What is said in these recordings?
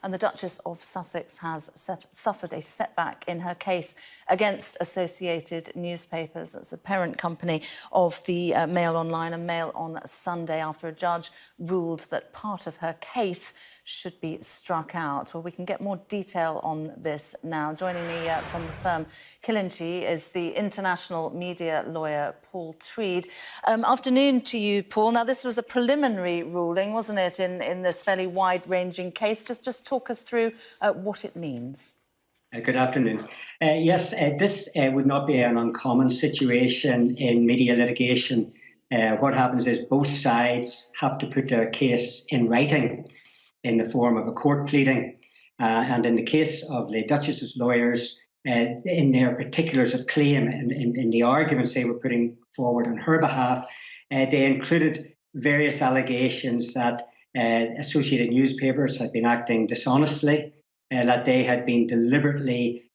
and the Duchess of Sussex has suffered a setback in her case against Associated Newspapers. It's a parent company of the Mail Online and Mail on Sunday, after a judge ruled that part of her case should be struck out. Well, we can get more detail on this now. Joining me from the firm Killinchi is the international media lawyer Paul Tweed. Afternoon to you, Paul. Now, this was a preliminary ruling, wasn't it, in this fairly wide-ranging case? Just talk us through what it means. Good afternoon. Yes, this would not be an uncommon situation in media litigation. What happens is both sides have to put their case in writing in the form of a court pleading. And in the case of the Duchess's lawyers, in their particulars of claim, in the arguments they were putting forward on her behalf, they included various allegations that Associated Newspapers had been acting dishonestly, that they had been deliberately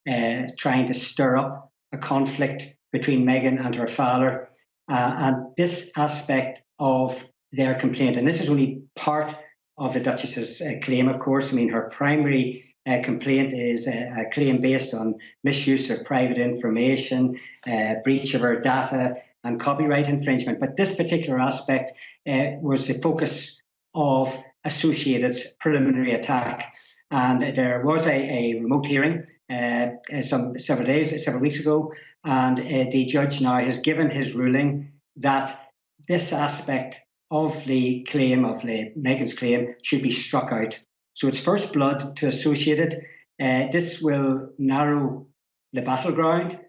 trying to stir up a conflict between Meghan and her father. And this aspect of their complaint, and this is only part of the Duchess's claim, of course. I mean, her primary complaint is a claim based on misuse of private information, breach of her data, and copyright infringement. But this particular aspect was the focus of Associated's preliminary attack. And there was a remote hearing several weeks ago, and the judge now has given his ruling that this aspect of the claim, of Meghan's claim, should be struck out. So it's first blood to Associated. This will narrow the battleground,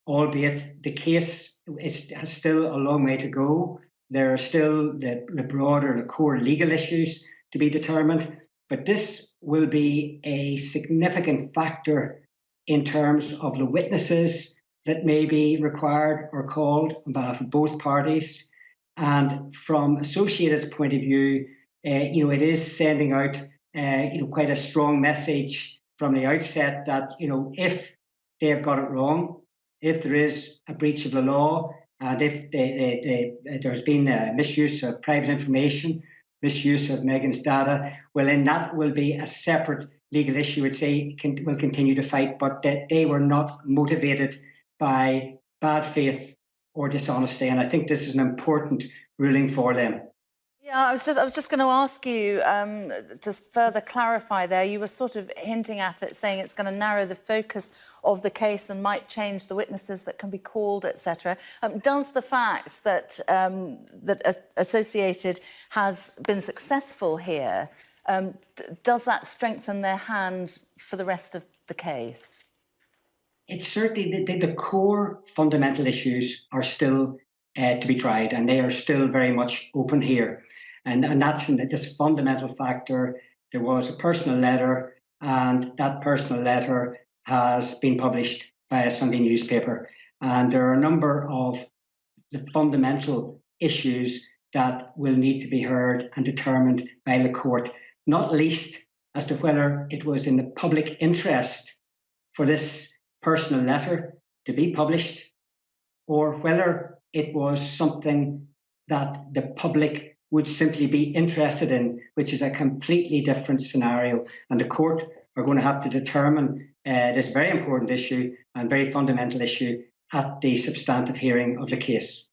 albeit the case has still a long way to go. There are still the broader, the core legal issues to be determined. But this will be a significant factor in terms of the witnesses that may be required or called on behalf of both parties. And from Associated's point of view, it is sending out, quite a strong message from the outset that, if they have got it wrong, if there is a breach of the law, and if there's been misuse of private information, misuse of Meghan's data, well, then that will be a separate legal issue, which they will continue to fight, but that they were not motivated by bad faith or dishonesty. And I think this is an important ruling for them. Yeah, I was just going to ask you to further clarify there. You were sort of hinting at it, saying it's going to narrow the focus of the case and might change the witnesses that can be called, etc. Does the fact that that Associated has been successful here, does that strengthen their hand for the rest of the case? It's certainly the core fundamental issues are still to be tried, and they are still very much open here. And that's this fundamental factor. There was a personal letter, and that personal letter has been published by a Sunday newspaper. And there are a number of the fundamental issues that will need to be heard and determined by the court, not least as to whether it was in the public interest for this personal letter to be published, or whether it was something that the public would simply be interested in, which is a completely different scenario. And the court are going to have to determine this very important issue and very fundamental issue at the substantive hearing of the case.